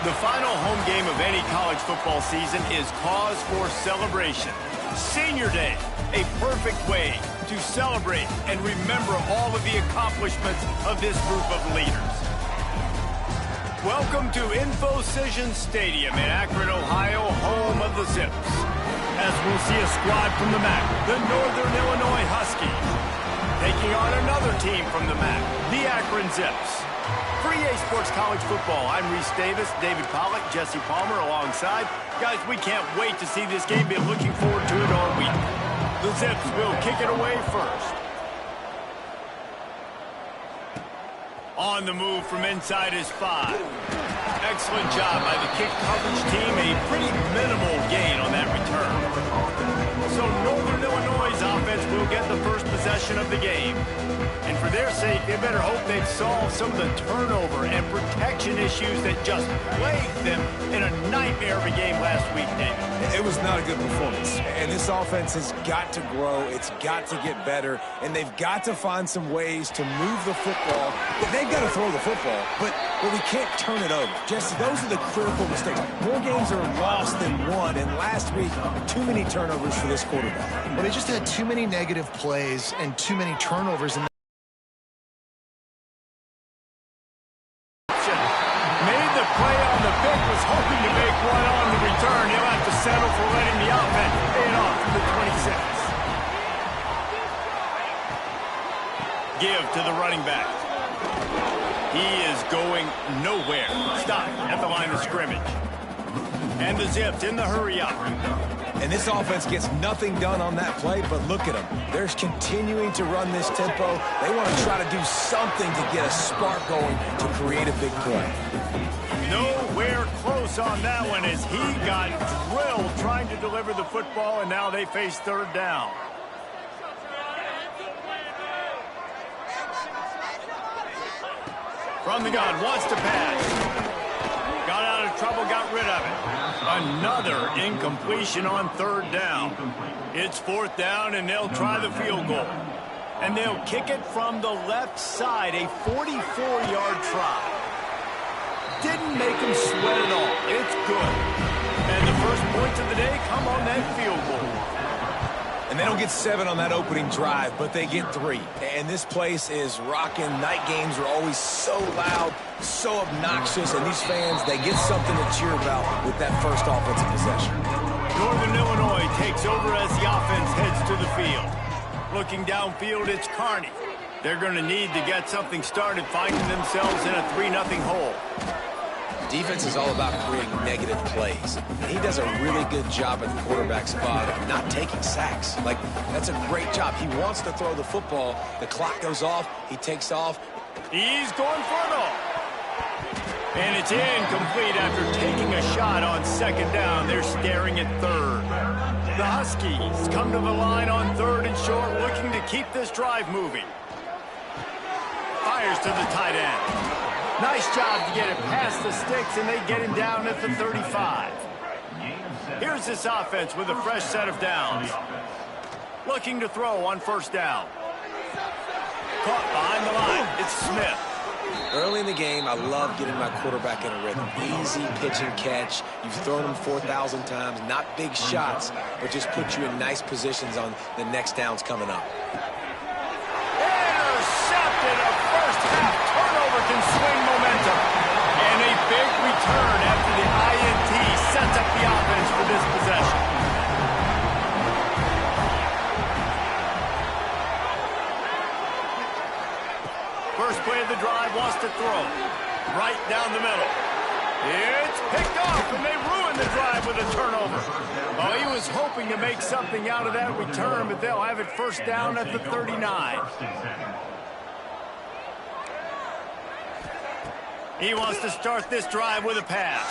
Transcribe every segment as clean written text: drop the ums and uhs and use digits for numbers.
The final home game of any college football season is cause for celebration. Senior Day, a perfect way to celebrate and remember all of the accomplishments of this group of leaders. Welcome to InfoCision Stadium in Akron, Ohio, home of the Zips. As we'll see a squad from the MAC, the Northern Illinois Huskies, taking on another team from the MAC, the Akron Zips. For EA Sports College Football, I'm Reese Davis, David Pollack, Jesse Palmer alongside. Guys, we can't wait to see this game. Been looking forward to it all week. The Zips will kick it away first. On the move from inside is 5. Excellent job by the kick coverage team. A pretty minimal gain on that return. So Northern Illinois' offense will get the first possession of the game. And for their sake, they better hope they've solved some of the turnover and protection issues that just plagued them in a nightmare of a game last week, David. It was not a good performance. And this offense has got to grow. It's got to get better. And they've got to find some ways to move the football. They've got to throw the football, but we can't turn it over. Jesse, those are the critical mistakes. More games are lost than won. And last week, too many turnovers for this quarterback. Well, they just had too many negative plays and too many turnovers. And made the play on the pick, was hoping to make one on the return. He'll have to settle for letting the offense pay it off from the 26. Give to the running back. He is going nowhere. Stop at the line of scrimmage. And the Zips in the hurry up. And this offense gets nothing done on that play, but look at them. They're continuing to run this tempo. They want to try to do something to get a spark going to create a big play. Nowhere close on that one as he got drilled trying to deliver the football, and now they face third down. From the gun, wants to pass. Got out of trouble, got rid of it. Another incompletion on third down. It's fourth down, and they'll try the field goal. And they'll kick it from the left side, a 44-yard try. Didn't make him sweat at all. It's good. And the first points of the day come on that field goal. And they don't get 7 on that opening drive, but they get 3. And this place is rocking. Night games are always so loud, so obnoxious, and these fans, they get something to cheer about with that first offensive possession. Northern Illinois takes over as the offense heads to the field. Looking downfield, it's Carney. They're going to need to get something started, finding themselves in a 3-0 hole. Defense is all about creating negative plays. And he does a really good job at the quarterback spot of not taking sacks. Like, that's a great job. He wants to throw the football. The clock goes off. He takes off. He's going for it all. And it's incomplete after taking a shot on second down. They're staring at third. The Huskies come to the line on third and short, looking to keep this drive moving. Fires to the tight end. Nice job to get it past the sticks, and they get him down at the 35. Here's this offense with a fresh set of downs. Looking to throw on first down. Caught behind the line. It's Smith. Early in the game, I love getting my quarterback in a rhythm. Easy pitch and catch. You've thrown him 4,000 times. Not big shots, but just put you in nice positions on the next downs coming up. Intercepted. A first half turnover can swing momentum. And a big return after the INT sets up the offense for this possession. First play of the drive, wants to throw. Right down the middle. It's picked off, and they ruin the drive with a turnover. Oh, he was hoping to make something out of that return, but they'll have it first down at the 39. He wants to start this drive with a pass.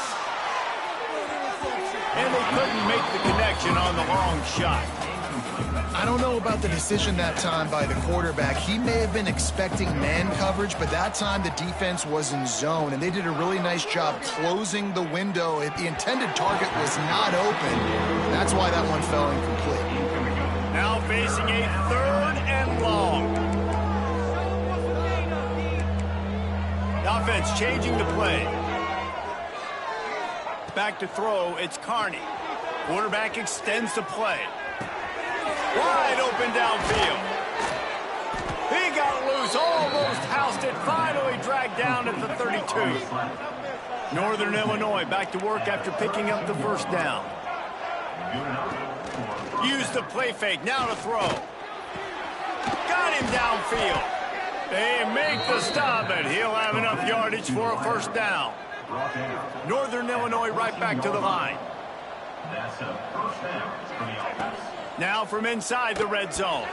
And they couldn't make the connection on the long shot. I don't know about the decision that time by the quarterback. He may have been expecting man coverage, but that time the defense was in zone, and they did a really nice job closing the window. The intended target was not open. That's why that one fell incomplete. Now facing a third and long. The offense changing the play. back to throw. It's Carney. Quarterback extends the play. Wide open downfield. He got loose, almost housed it, finally dragged down at the 32. Northern Illinois back to work after picking up the first down. Use the play fake, now to throw. Got him downfield. They make the stop, and he'll have enough yardage for a first down. Northern Illinois right back to the line. Now from inside the red zone.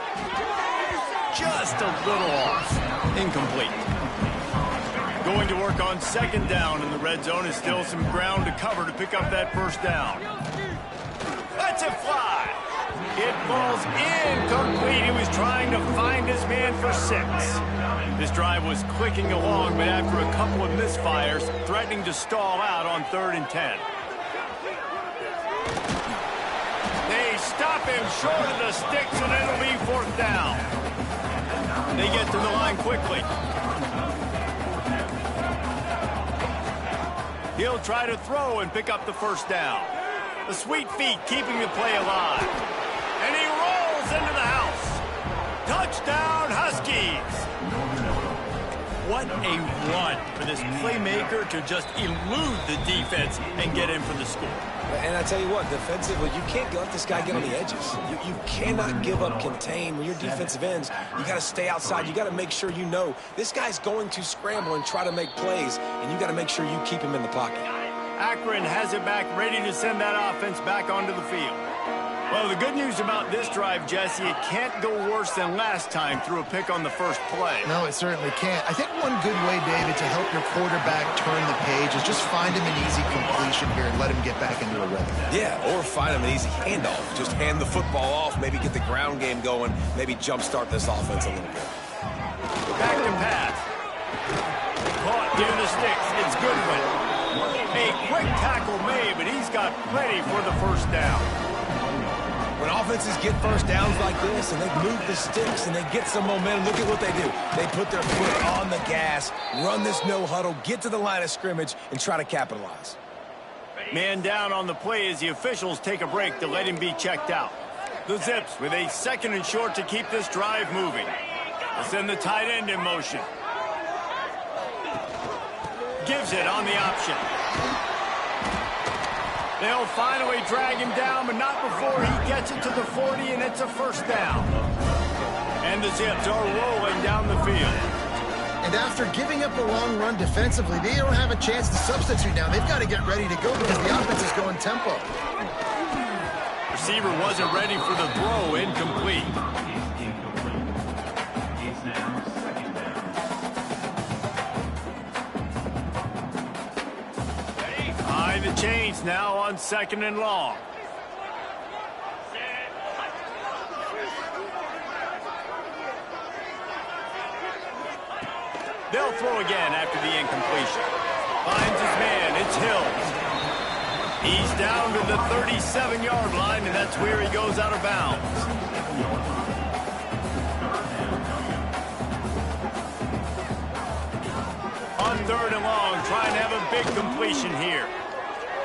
Just a little off. Incomplete. Going to work on second down in the red zone is still some ground to cover to pick up that first down. Let's it fly. It falls incomplete. He was trying to find his man for 6. This drive was clicking along, but after a couple of misfires, threatening to stall out on 3rd and 10. They stop him short of the sticks, and it'll be 4th down. They get to the line quickly. He'll try to throw and pick up the first down. The sweet feet keeping the play alive. And he rolls into the house. Touchdown, Huskies. What a run for this playmaker to just elude the defense and get in for the score. And I tell you what, defensively, you can't let this guy get on the edges. You cannot give up contain. When you're defensive ends, you got to stay outside. You got to make sure you know this guy's going to scramble and try to make plays, and you got to make sure you keep him in the pocket. Akron has it back, ready to send that offense back onto the field. Well, the good news about this drive, Jesse, it can't go worse than last time through a pick on the first play. No, it certainly can't. I think one good way, David, to help your quarterback turn the page is just find him an easy completion here and let him get back into a rhythm. Yeah, or find him an easy handoff. Just hand the football off, maybe get the ground game going, maybe jumpstart this offense a little bit. Back to pass. Caught near the sticks. It's Goodwin. A quick tackle made, but he's got plenty for the first down. When offenses get first downs like this and they move the sticks and they get some momentum, look at what they do. They put their foot on the gas, run this no huddle, get to the line of scrimmage, and try to capitalize. Man down on the play as the officials take a break to let him be checked out. The Zips with a 2nd and short to keep this drive moving. They'll send the tight end in motion. Gives it on the option. They'll finally drag him down, but not before he gets it to the 40, and it's a first down. And the Zips are rolling down the field. And after giving up a long run defensively, they don't have a chance to substitute now. They've got to get ready to go because the offense is going tempo. Receiver wasn't ready for the throw, incomplete. The chains now on 2nd and long. They'll throw again after the incompletion. Finds his man. It's Hill. He's down to the 37-yard line, and that's where he goes out of bounds. On 3rd and long, trying to have a big completion here.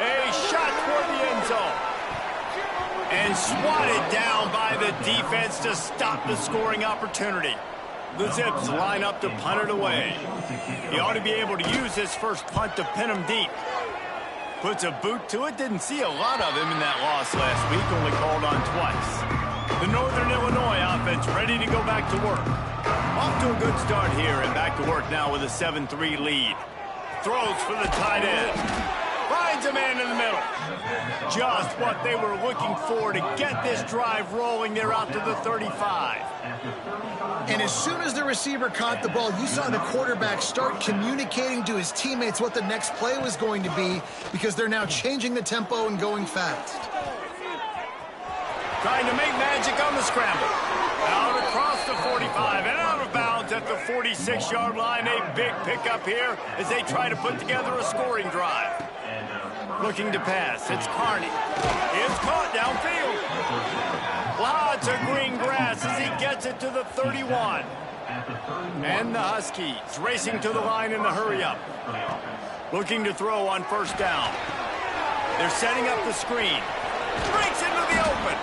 A shot toward the end zone. And swatted down by the defense to stop the scoring opportunity. The Zips line up to punt it away. He ought to be able to use his first punt to pin him deep. Puts a boot to it. Didn't see a lot of him in that loss last week. Only called on twice. The Northern Illinois offense ready to go back to work. Off to a good start here and back to work now with a 7-3 lead. Throws for the tight end. Finds a man in the middle. Just what they were looking for to get this drive rolling. They're out to the 35. And as soon as the receiver caught the ball, you saw the quarterback start communicating to his teammates what the next play was going to be because they're now changing the tempo and going fast. Trying to make magic on the scramble. Out across the 45 and out of bounds at the 46-yard line. A big pickup here as they try to put together a scoring drive. Looking to pass. It's Carney. It's caught downfield. Lots of green grass as he gets it to the 31. And the Huskies racing to the line in the hurry-up. Looking to throw on first down. They're setting up the screen. Breaks into the open.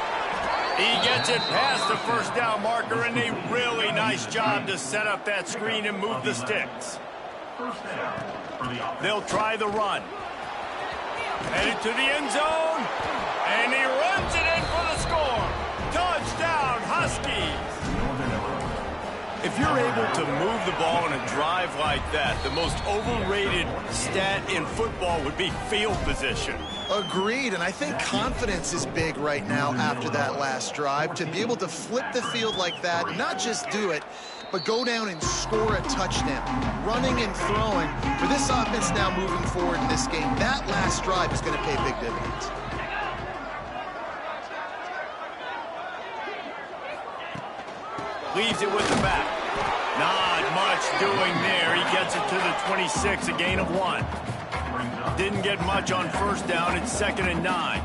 He gets it past the first down marker, and a really nice job to set up that screen and move the sticks. They'll try the run. Headed to the end zone, and he runs it in for the score. Touchdown, Huskies. If you're able to move the ball in a drive like that, the most overrated stat in football would be field position. Agreed, and I think confidence is big right now after that last drive. To be able to flip the field like that, not just do it, but go down and score a touchdown. Running and throwing. For this offense now moving forward in this game, that last drive is going to pay big dividends. Leaves it with the back. Not much doing there. He gets it to the 26, a gain of 1. Didn't get much on first down. It's 2nd and 9.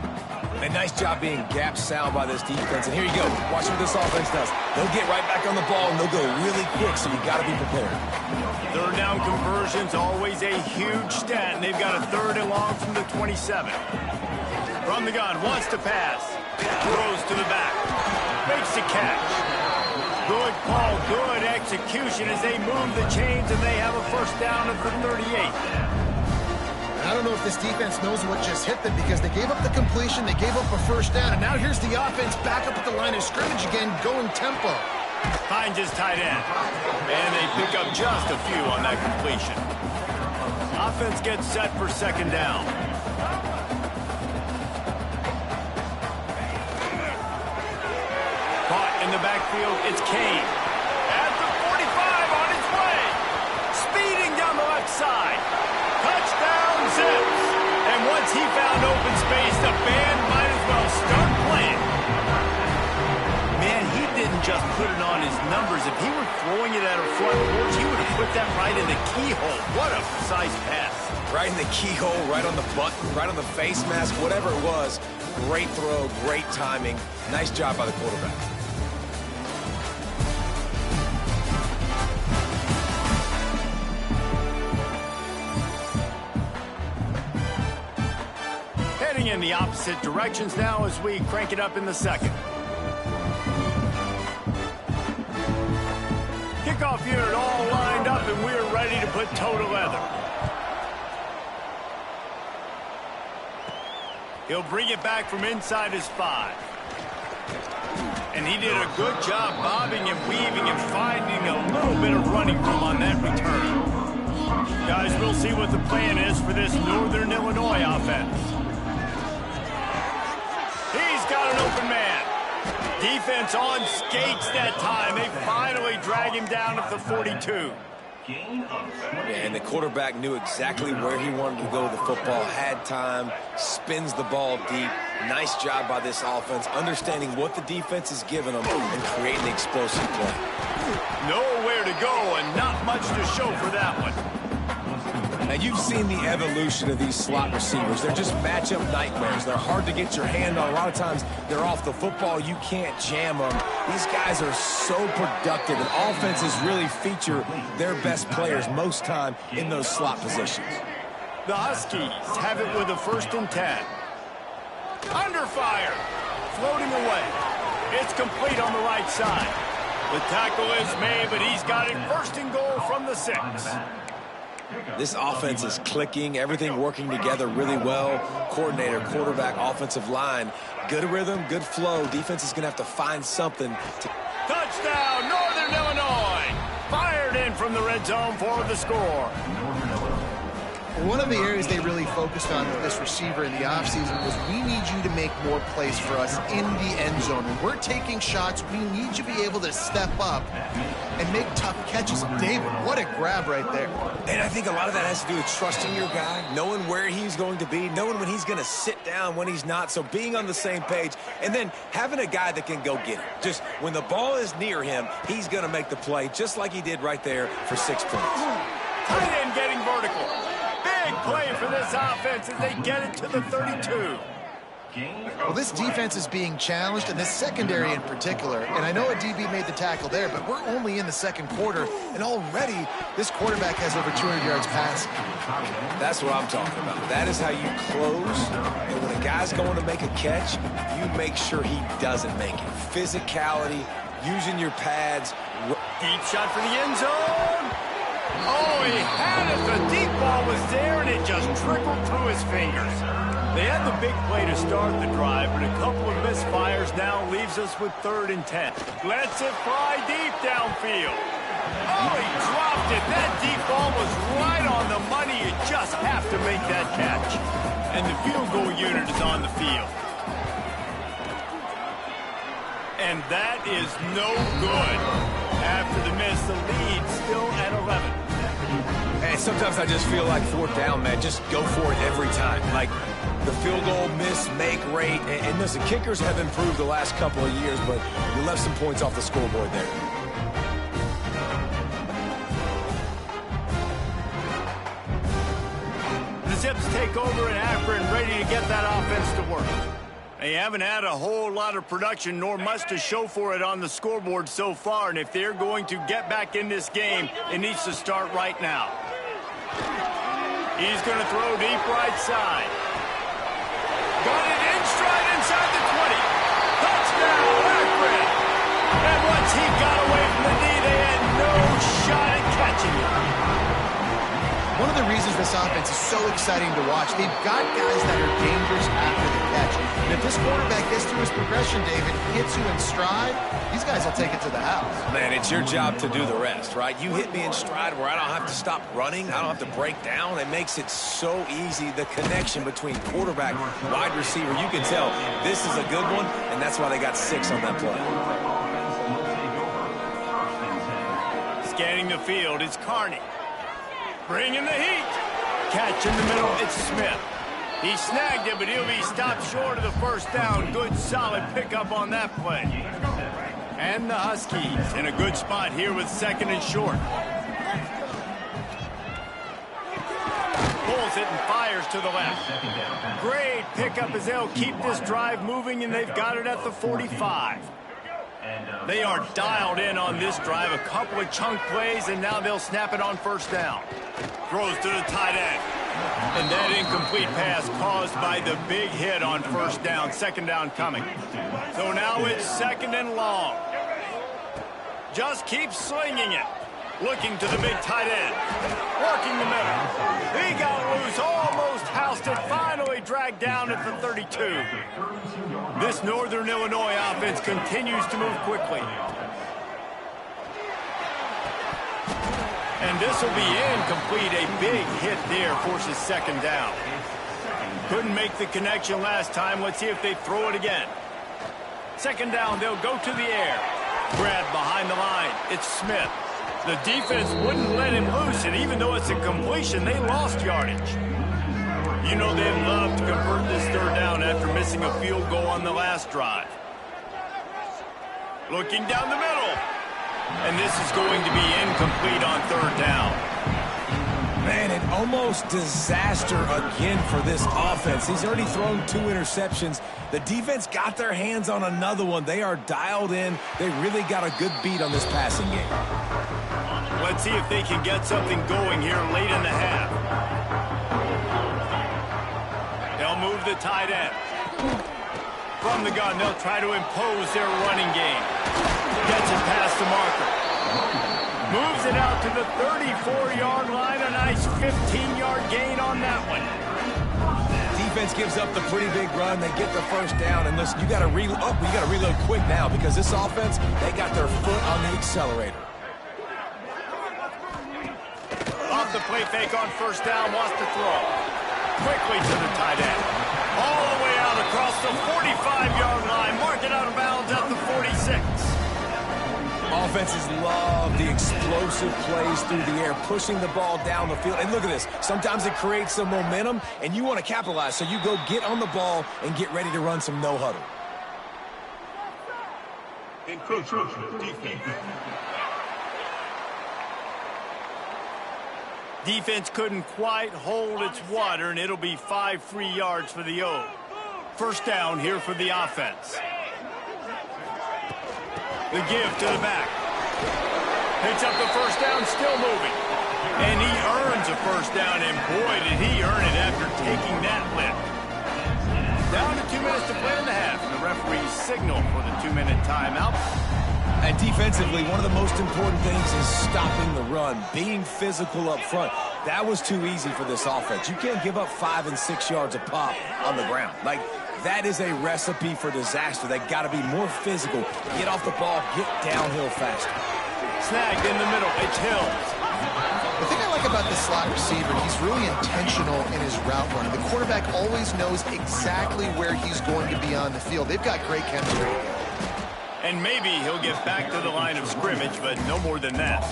A nice job being gap sound by this defense. And here you go. Watch what this offense does. They'll get right back on the ball, and they'll go really quick, so you got to be prepared. Third down conversion's always a huge stat, and they've got a 3rd and long from the 27. From the gun, wants to pass. Throws to the back. Makes the catch. Good call, good execution as they move the chains, and they have a first down at the 38. I don't know if this defense knows what just hit them because they gave up the completion, they gave up a first down, and now here's the offense back up at the line of scrimmage again, going tempo. Finds his tight end. And they pick up just a few on that completion. Offense gets set for 2nd down. Caught in the backfield, it's Kane. At the 45 on his way. Speeding down the left side. Touchdown, Zips. And once he found open space, the band might as well start playing. Man, he didn't just put it on his numbers. If he were throwing it at a front porch, he would have put that right in the keyhole. What a precise pass. Right in the keyhole, right on the button, right on the face mask, whatever it was. Great throw, great timing. Nice job by the quarterback. Heading in the opposite directions now as we crank it up in the 2nd. Kickoff unit all lined up, and we're ready to put toe to leather. He'll bring it back from inside his 5. And he did a good job bobbing and weaving and finding a little bit of running room on that return. Guys, we'll see what the plan is for this Northern Illinois offense. He's got an open man. Defense on skates that time. They finally drag him down at the 42. And the quarterback knew exactly where he wanted to go with the football, had time, spins the ball deep. Nice job by this offense, understanding what the defense is giving them and creating the explosive play. Nowhere to go and not much to show for that one. Now, you've seen the evolution of these slot receivers. They're just matchup nightmares. They're hard to get your hand on. A lot of times, they're off the football. You can't jam them. These guys are so productive, and offenses really feature their best players most time in those slot positions. The Huskies have it with a 1st and 10. Under fire. Floating away. It's complete on the right side. The tackle is made, but he's got it 1st and goal from the 6. This offense is clicking, everything working together really well. Coordinator, quarterback, offensive line, good rhythm, good flow. Defense is going to have to find something to... Touchdown, Northern Illinois! Fired in from the red zone for the score. One of the areas they really focused on with this receiver in the offseason was we need you to make more plays for us in the end zone. When we're taking shots, we need you to be able to step up and make tough catches. David, what a grab right there. And I think a lot of that has to do with trusting your guy, knowing where he's going to be, knowing when he's going to sit down, when he's not. So being on the same page, and then having a guy that can go get it. Just when the ball is near him, he's going to make the play, just like he did right there for 6 points. Tight end getting vertical. Big play for this offense as they get it to the 32. Well, this defense is being challenged, and this secondary in particular. And I know a DB made the tackle there, but we're only in the second quarter, and already this quarterback has over 200 yards passing. That's what I'm talking about. That is how you close. And when a guy's going to make a catch, you make sure he doesn't make it. Physicality, using your pads. Deep shot for the end zone. Oh, he had it. The deep ball was there, and it just trickled through his fingers. They had the big play to start the drive, but a couple of misfires now leaves us with 3rd and 10. Lets it fly deep downfield. Oh, he dropped it. That deep ball was right on the money. You just have to make that catch. And the field goal unit is on the field. And that is no good. After the miss, the lead still at 11. And sometimes I just feel like 4th down, man. Just go for it every time. Like the field goal miss, make rate. And listen, kickers have improved the last couple of years, but you left some points off the scoreboard there. The Zips take over in Akron, ready to get that offense to work. They haven't had a whole lot of production, nor much to show for it on the scoreboard so far. And if they're going to get back in this game, it needs to start right now. He's going to throw deep right side. Got it in stride inside the 20. Touchdown, Akron. And once he got away from the knee, they had no shot at catching him. One of the reasons this offense is so exciting to watch, they've got guys that are dangerous after the catch. And if this quarterback gets through his progression, David, hits you in stride, these guys will take it to the house. Man, it's your job to do the rest, right? You hit me in stride where I don't have to stop running. I don't have to break down. It makes it so easy, the connection between quarterback, wide receiver. You can tell this is a good one, and that's why they got 6 on that play. Scanning the field, it's Carney. Bringing the heat. Catch in the middle, it's Smith. He snagged it, but he'll be stopped short of the 1st down. Good, solid pickup on that play. And the Huskies in a good spot here with 2nd and short. Pulls it and fires to the left. Great pickup as they'll keep this drive moving, and they've got it at the 45. They are dialed in on this drive. A couple of chunk plays, and now they'll snap it on 1st down. Throws to the tight end. And that incomplete pass caused by the big hit on 1st down. 2nd down coming. So now it's 2nd and long. Just keep slinging it. Looking to the big tight end. Working the middle. He got loose, almost housed it. Finally dragged down at the 32. This Northern Illinois offense continues to move quickly. And this will be incomplete. A big hit there forces 2nd down. Couldn't make the connection last time. Let's see if they throw it again. 2nd down, they'll go to the air. Grabbed behind the line. It's Smith. The defense wouldn't let him loose, and even though it's a completion, they lost yardage. You know they'd love to convert this 3rd down after missing a field goal on the last drive. Looking down the middle. And this is going to be incomplete on 3rd down. Man, an almost disaster again for this offense. He's already thrown 2 interceptions. The defense got their hands on another one. They are dialed in. They really got a good beat on this passing game. Let's see if they can get something going here late in the half. They'll move the tight end. From the gun, they'll try to impose their running game. Gets it past the marker. Moves it out to the 34-yard line. A nice 15-yard gain on that one. Defense gives up the pretty big run. They get the 1st down. And listen, you got to reload quick now because this offense, they got their foot on the accelerator. Off the play fake on 1st down, wants to throw. Quickly to the tight end. All the way out across the 45-yard line. Mark it out of bounds at the 46. Offenses love the explosive plays through the air, pushing the ball down the field. And look at this. Sometimes it creates some momentum, and you want to capitalize. So you go get on the ball and get ready to run some no-huddle. Defense couldn't quite hold its water, and it'll be 5 free yards for the O. First down here for the offense. The give to the back. Picks up the first down, still moving. And he earns a first down, and boy, did he earn it after taking that lift. Down to 2 minutes to play in the half. And the referee signal for the 2-minute timeout. And defensively, one of the most important things is stopping the run, being physical up front. That was too easy for this offense. You can't give up 5 and 6 yards a pop on the ground. Like, that is a recipe for disaster. They got to be more physical, get off the ball, get downhill faster. Snagged in the middle. It's Hill. The thing I like about the slot receiver, he's really intentional in his route running. The quarterback always knows exactly where he's going to be on the field. They've got great chemistry. And maybe he'll get back to the line of scrimmage, but no more than that.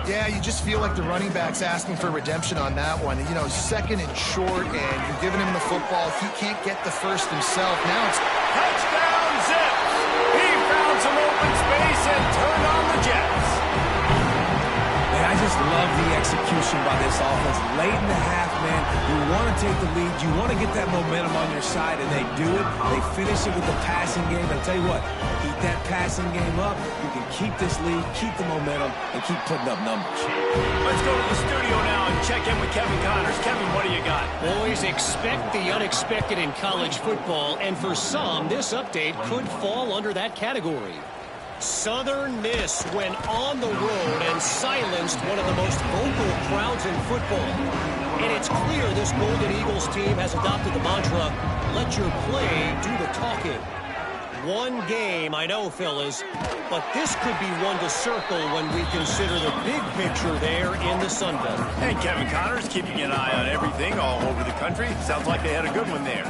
Yeah, you just feel like the running back's asking for redemption on that one. You know, second and short, and you're giving him the football. He can't get the first himself. Now it's touchdown, Zips! He found some open space and turned on the Jets. Man, I just love the execution by this offense. Late in the half, man, you want to take the lead. You want to get that momentum on your side, and they do it. They finish it with the passing game. I'll tell you what, keep that passing game up. You can keep this lead, keep the momentum, and keep putting up numbers. Let's go to the studio now and check in with Kevin Connors. Kevin, what do you got? Boys, expect the unexpected in college football, and for some, this update could fall under that category. Southern Miss went on the road and silenced one of the most vocal crowds in football. And it's clear this Golden Eagles team has adopted the mantra, let your play do the talking. One game, I know, fellas, but this could be one to circle when we consider the big picture there in the Sun Belt. And Kevin Connors keeping an eye on everything all over the country. Sounds like they had a good one there.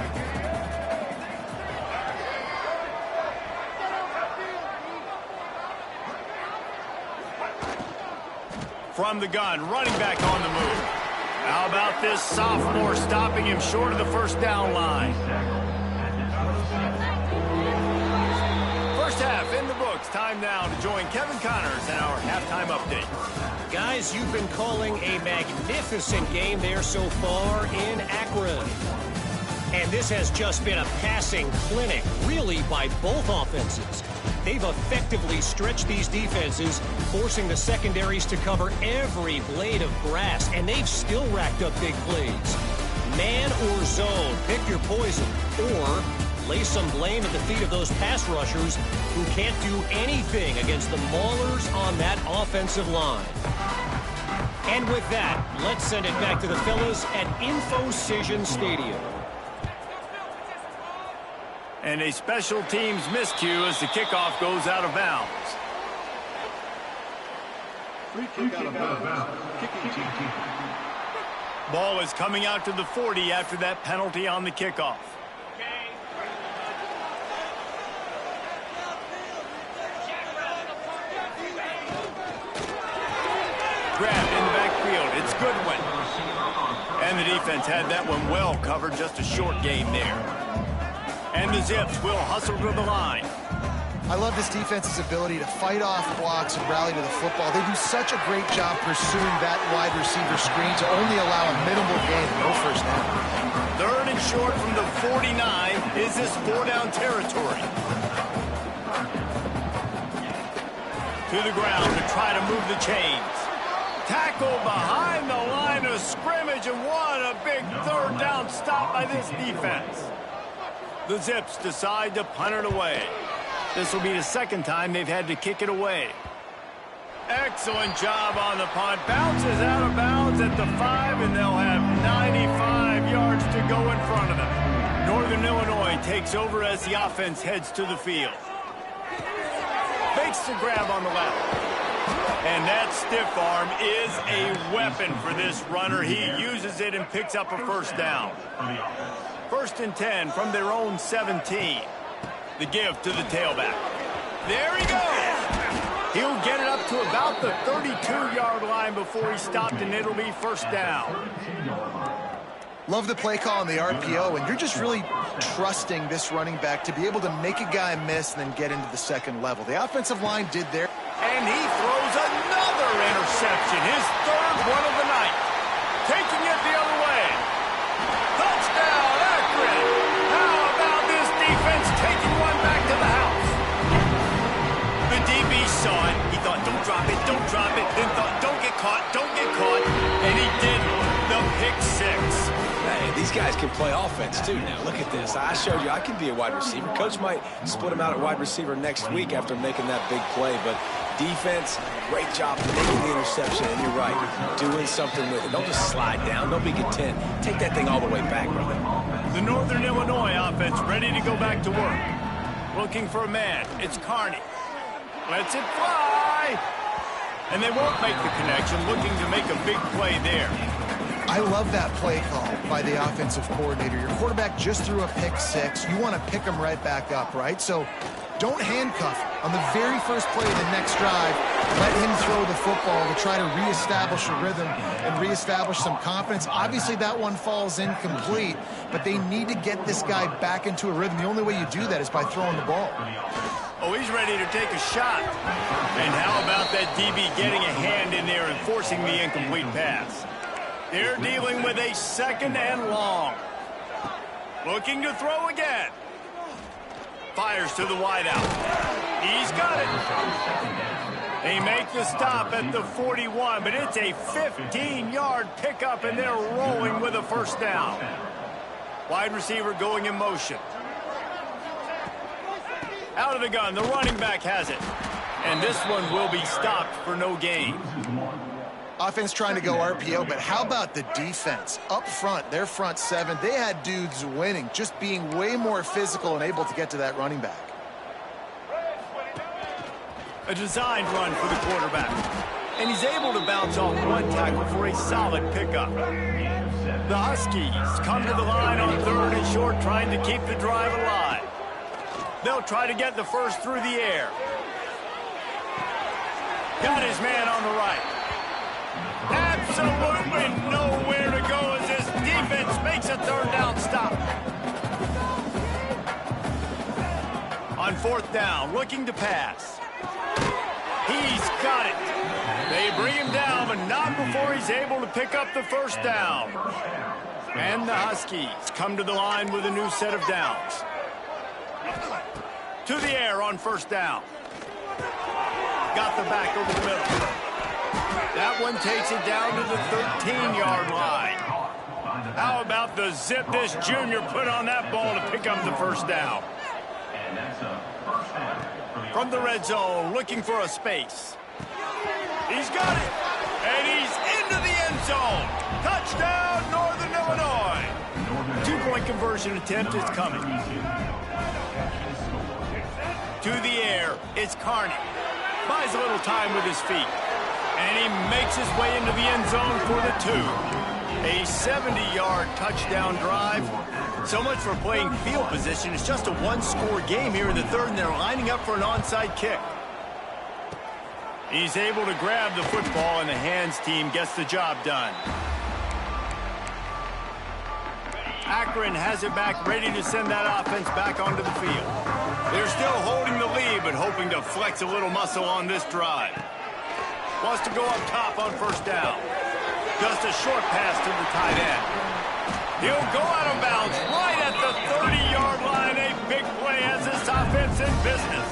From the gun, running back on the move. How about this sophomore stopping him short of the first down line? First half in the books. Time now to join Kevin Connors in our halftime update. Guys, you've been calling a magnificent game there so far in Akron. And this has just been a passing clinic, really, by both offenses. They've effectively stretched these defenses, forcing the secondaries to cover every blade of grass, and they've still racked up big plays. Man or zone, pick your poison, or lay some blame at the feet of those pass rushers who can't do anything against the maulers on that offensive line. And with that, let's send it back to the fellas at Infocision Stadium. And a special teams miscue as the kickoff goes out of bounds. Free kick out of bounds. Kicking team. Ball is coming out to the 40 after that penalty on the kickoff. Grabbed in the backfield. It's Goodwin. And the defense had that one well covered. Just a short gain there. And the Zips will hustle to the line. I love this defense's ability to fight off blocks and rally to the football. They do such a great job pursuing that wide receiver screen to only allow a minimal gain, no first down. Third and short from the 49. Is this 4-down territory? To the ground to try to move the chains. Tackle behind the line of scrimmage, and what a big third down stop by this defense. The Zips decide to punt it away. This will be the second time they've had to kick it away. Excellent job on the punt. Bounces out of bounds at the 5, and they'll have 95 yards to go in front of them. Northern Illinois takes over as the offense heads to the field. Fakes the grab on the left. And that stiff arm is a weapon for this runner. He uses it and picks up a first down. First and 10 from their own 17. The give to the tailback. There he goes. He'll get it up to about the 32-yard line before he stopped, and it'll be first down. Love the play call on the RPO, and you're just really trusting this running back to be able to make a guy miss and then get into the second level. The offensive line did their... And he throws another interception, his third one of the night. Taking it the other way. Touchdown, Akron! saw it. He thought, don't drop it, then thought, don't get caught, and he did the pick six. Hey, these guys can play offense, too, now. Look at this. I showed you I can be a wide receiver. Coach might split him out at wide receiver next week after making that big play, but defense, great job making the interception, and you're right, doing something with it. Don't just slide down. Don't be content. Take that thing all the way back, brother. The Northern Illinois offense ready to go back to work. Looking for a man. It's Carney. Lets it fly. And they won't make the connection, looking to make a big play there. I love that play call by the offensive coordinator. Your quarterback just threw a pick six. You want to pick him right back up, right? So don't handcuff him. On the very first play of the next drive, let him throw the football to try to reestablish a rhythm and reestablish some confidence. Obviously, that one falls incomplete, but they need to get this guy back into a rhythm. The only way you do that is by throwing the ball. Oh, he's ready to take a shot. And how about that DB getting a hand in there and forcing the incomplete pass? They're dealing with a second and long. Looking to throw again. Fires to the wideout. He's got it. They make the stop at the 41, but it's a 15-yard pickup, and they're rolling with a first down. Wide receiver going in motion. Out of the gun, the running back has it. And this one will be stopped for no gain. Offense trying to go RPO, but how about the defense? Up front, their front seven, they had dudes winning, just being way more physical and able to get to that running back. A designed run for the quarterback. And he's able to bounce off one tackle for a solid pickup. The Huskies come to the line on third and short, trying to keep the drive alive. They'll try to get the first through the air. Got his man on the right. Absolutely nowhere to go as this defense makes a third down stop. On fourth down, looking to pass. He's got it. They bring him down, but not before he's able to pick up the first down. And the Huskies come to the line with a new set of downs. To the air on first down. Got the back over the middle. That one takes it down to the 13-yard line. How about the zip this junior put on that ball to pick up the first down? From the red zone, looking for a space. He's got it, and he's into the end zone. Touchdown, Northern Illinois. Two-point conversion attempt is coming. To the air, it's Carney. Buys a little time with his feet. And he makes his way into the end zone for the two. A 70-yard touchdown drive. So much for playing field position. It's just a one-score game here in the third, and they're lining up for an onside kick. He's able to grab the football, and the hands team gets the job done. Akron has it back, ready to send that offense back onto the field. They're still holding the lead, but hoping to flex a little muscle on this drive. Wants to go up top on first down. Just a short pass to the tight end. He'll go out of bounds right at the 30-yard line. A big play as this offense in business.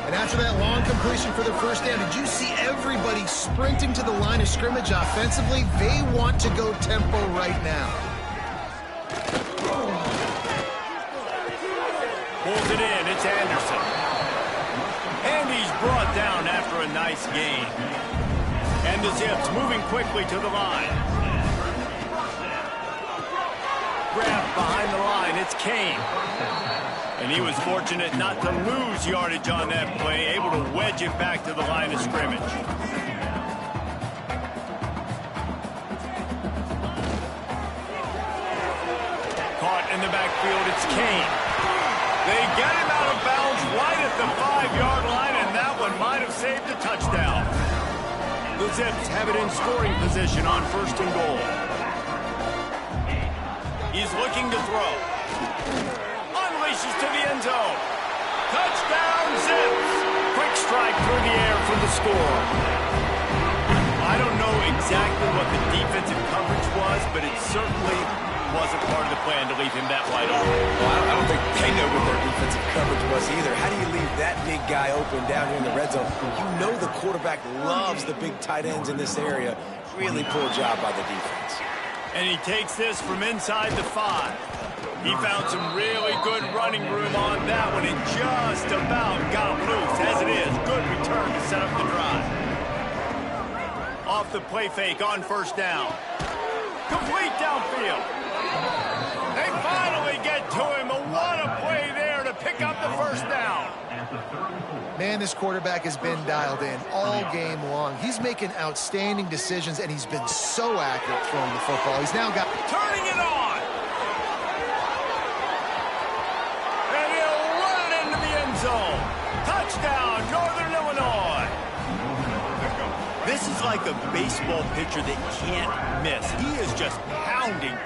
And after that long completion for the first down, did you see everybody sprinting to the line of scrimmage offensively? They want to go tempo right now. Pulls it in. It's Anderson. And he's brought down after a nice gain. And the Zips moving quickly to the line. Grabbed behind the line. It's Kane. And he was fortunate not to lose yardage on that play, able to wedge it back to the line of scrimmage. Caught in the backfield, it's Kane. They get him out of bounds right at the 5-yard line, and that one might have saved a touchdown. The Zips have it in scoring position on first and goal. He's looking to throw. Unleashes to the end zone. Touchdown, Zips. Quick strike through the air for the score. I don't know exactly what the defensive coverage was, but it certainly wasn't part of the plan to leave him that wide open. Well, I don't think they know what their defensive coverage was either. How do you leave that big guy open down here in the red zone? You know the quarterback loves the big tight ends in this area. Really poor job by the defense. And he takes this from inside the 5. He found some really good running room on that one and just about got loose. As it is, good return to set up the drive. Off the play fake on first down. Complete downfield. They finally get to him. What a play there to pick up the first down. Man, this quarterback has been dialed in all game long. He's making outstanding decisions, and he's been so accurate throwing the football. He's now got... Turning it on. And he'll run it into the end zone. Touchdown, Northern Illinois. This is like a baseball pitcher that can't miss. He is just pounding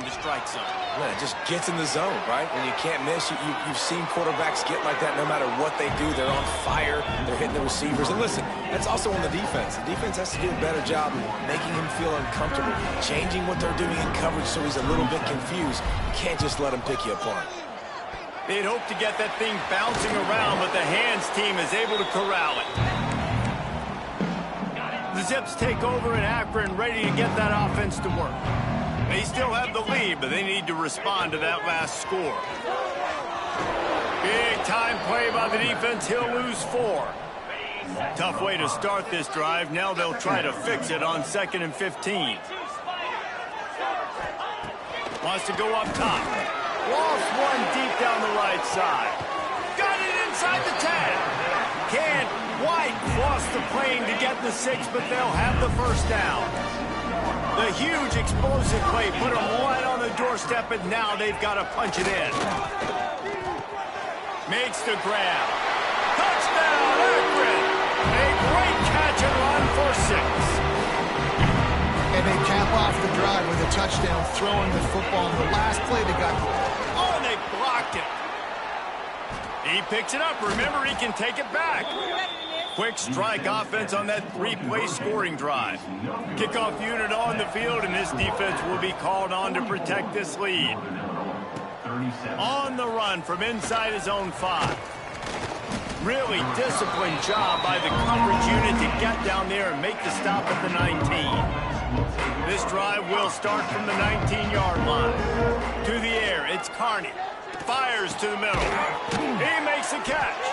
the strike zone. Man, it just gets in the zone, right? When you can't miss, you've seen quarterbacks get like that no matter what they do. They're on fire. They're hitting the receivers. And listen, that's also on the defense. The defense has to do a better job making him feel uncomfortable, changing what they're doing in coverage so he's a little bit confused. You can't just let him pick you apart. They'd hope to get that thing bouncing around, but the hands team is able to corral it. The Zips take over in Akron, ready to get that offense to work. They still have the lead, but they need to respond to that last score. Big time play by the defense. He'll lose 4. Tough way to start this drive. Now they'll try to fix it on 2nd and 15. Wants to go up top. Lost one deep down the right side. Got it inside the 10. Can't quite cross the plane to get the 6, but they'll have the first down. The huge explosive play put them right on the doorstep, and now they've got to punch it in. Makes the grab. Touchdown, Akron! A great catch and run for 6. And they cap off the drive with a touchdown, throwing the football. In the last play, they got... Oh, they blocked it. He picks it up. Remember, he can take it back. Quick strike offense on that 3-play scoring drive. Kickoff unit on the field, and this defense will be called on to protect this lead. On the run from inside his own 5. Really disciplined job by the coverage unit to get down there and make the stop at the 19. This drive will start from the 19-yard line. To the air, it's Carney. Fires to the middle. He makes the catch.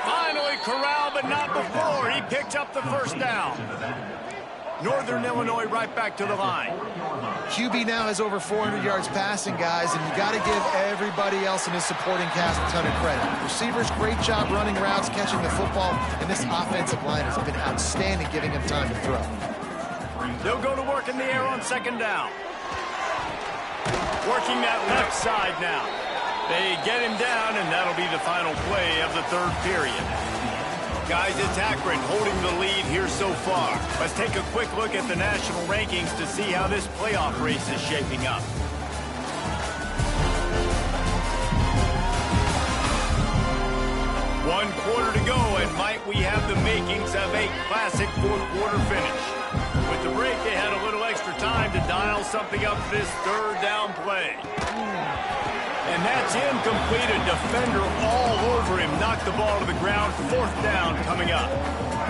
Finally corralled, but not before. He picked up the first down. Northern Illinois right back to the line. QB now has over 400 yards passing, guys, and you got to give everybody else in his supporting cast a ton of credit. Receivers, great job running routes, catching the football, and this offensive line has been outstanding, giving him time to throw. They'll go to work in the air on 2nd down. Working that left side now. They get him down, and that'll be the final play of the 3rd period. Guys, it's Akron holding the lead here so far. Let's take a quick look at the national rankings to see how this playoff race is shaping up. One quarter to go, and might we have the makings of a classic 4th quarter finish. With the break, they had a little extra time to dial something up for this 3rd down play. And that's incomplete. A defender all over him. Knocked the ball to the ground. 4th down coming up.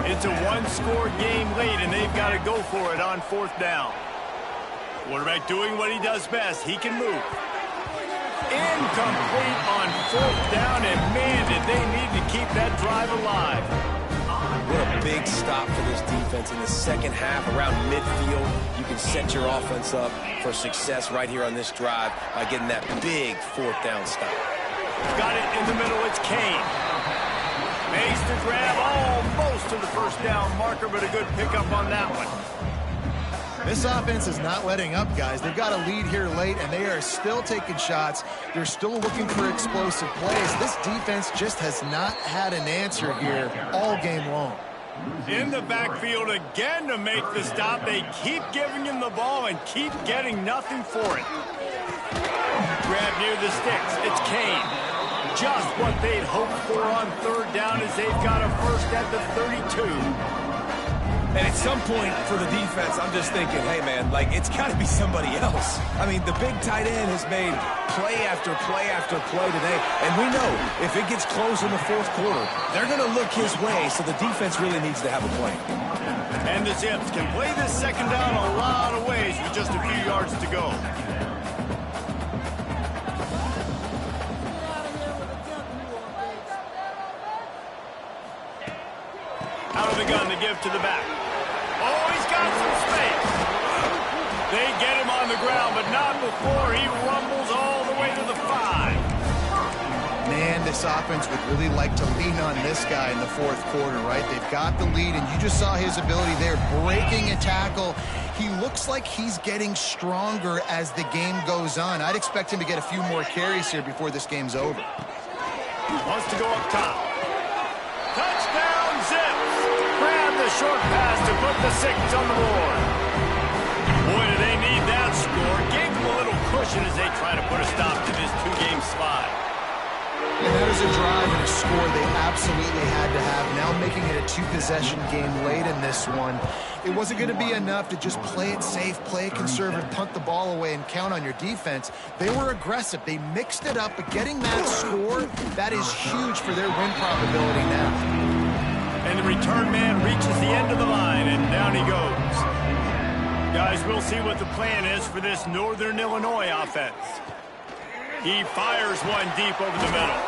It's a 1-score game late, and they've got to go for it on 4th down. Quarterback doing what he does best. He can move. Incomplete on 4th down, and man, did they need to keep that drive alive. What a big stop for this defense in the second half around midfield. You can set your offense up for success right here on this drive by getting that big 4th down stop. Got it in the middle. It's Kane. Makes the grab almost to the first down marker, but a good pickup on that one. This offense is not letting up, guys. They've got a lead here late, and they are still taking shots. They're still looking for explosive plays. This defense just has not had an answer here all game long. In the backfield again to make the stop. They keep giving him the ball and keep getting nothing for it. Grab near the sticks. It's Kane. Just what they'd hoped for on 3rd down as they've got a first at the 32. And at some point for the defense, I'm just thinking, hey, man, like, it's got to be somebody else. I mean, the big tight end has made play after play after play today. And we know if it gets close in the fourth quarter, they're going to look his way, so the defense really needs to have a plan. And the Zips can play this second down a lot of ways with just a few yards to go. Out of the gun to give to the back. Oh, he's got some space. They get him on the ground, but not before he rumbles all the way to the 5. Man, this offense would really like to lean on this guy in the fourth quarter, right? They've got the lead, and you just saw his ability there, breaking a tackle. He looks like he's getting stronger as the game goes on. I'd expect him to get a few more carries here before this game's over. Wants to go up top. Touchdown, Zips! Grab the short pass to put the 6 on the board. Boy, do they need that score. Gave them a little cushion as they try to put a stop to this 2-game slide. And that is a drive and a score they absolutely had to have. Now making it a 2-possession game late in this one. It wasn't going to be enough to just play it safe, play it conservative, punt the ball away, and count on your defense. They were aggressive. They mixed it up, but getting that score, that is huge for their win probability now. And the return man reaches the end of the line, and down he goes. Guys, we'll see what the plan is for this Northern Illinois offense. He fires one deep over the middle.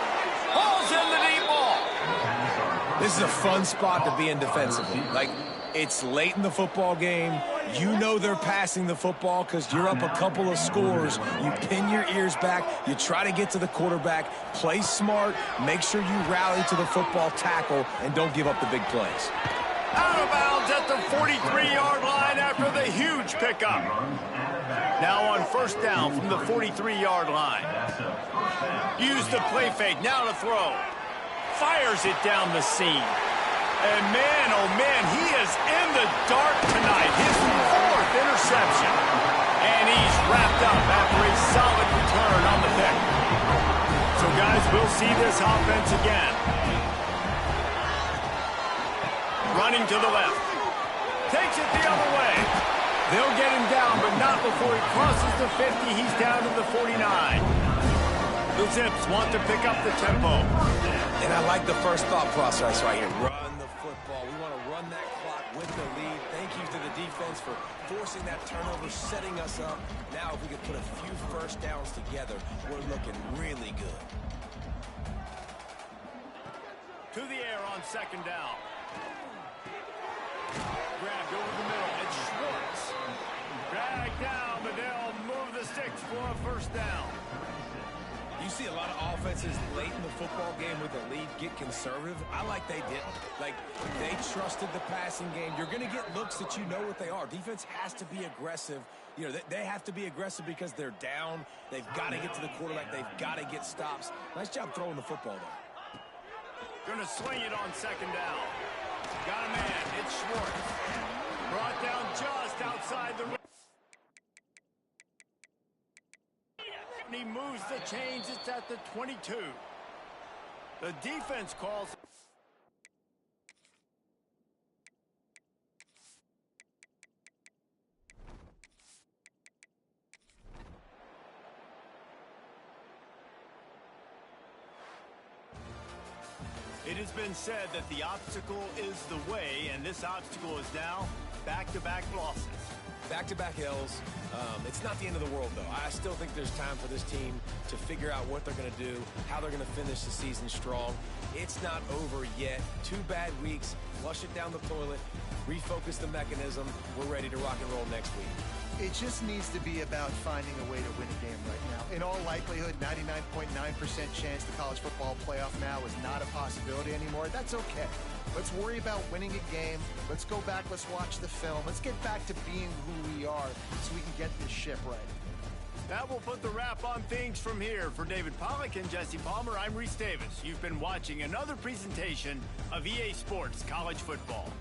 Hauls in the deep ball. This is a fun spot to be in defensively. Like, it's late in the football game. You know they're passing the football because you're up a couple of scores. You pin your ears back. You try to get to the quarterback. Play smart. Make sure you rally to the football tackle and don't give up the big plays. Out of bounds at the 43-yard line after the huge pickup. Now on first down from the 43-yard line. Use the play fake. Now to throw. Fires it down the seam. And man, oh man, he is in the dark tonight. His 4th interception. And he's wrapped up after a solid return on the pick. So guys, we'll see this offense again. Running to the left. Takes it the other way. They'll get him down, but not before he crosses the 50. He's down to the 49. The Zips want to pick up the tempo. And I like the first thought process right here. Run the football. We want to run that clock with the lead. Thank you to the defense for forcing that turnover, setting us up. Now if we could put a few first downs together, we're looking really good. To the air on second down. Grabbed over the middle. It's Schwartz. Dragged down, but they'll move the sticks for a first down. You see a lot of offenses late in the football game with the lead get conservative. I like they didn't. Like, they trusted the passing game. You're going to get looks that you know what they are. Defense has to be aggressive. You know, they have to be aggressive because they're down. They've got to get to the quarterback. They've got to get stops. Nice job throwing the football, though. Going to swing it on second down. Got a man. It's Schwartz. Brought down just outside the rim. He moves the chains. It's at the 22. The defense calls. It has been said that the obstacle is the way, and this obstacle is now back-to-back losses. Back-to-back L's. It's not the end of the world, though. I still think there's time for this team to figure out what they're going to do, how they're going to finish the season strong. It's not over yet. 2 bad weeks. Flush it down the toilet. Refocus the mechanism. We're ready to rock and roll next week. It just needs to be about finding a way to win a game right now. In all likelihood, 99.9% chance the college football playoff now is not a possibility anymore. That's okay. Let's worry about winning a game. Let's go back. Let's watch the film. Let's get back to being who we are so we can get this ship right. That will put the wrap on things from here. For David Pollack and Jesse Palmer, I'm Reese Davis. You've been watching another presentation of EA Sports College Football.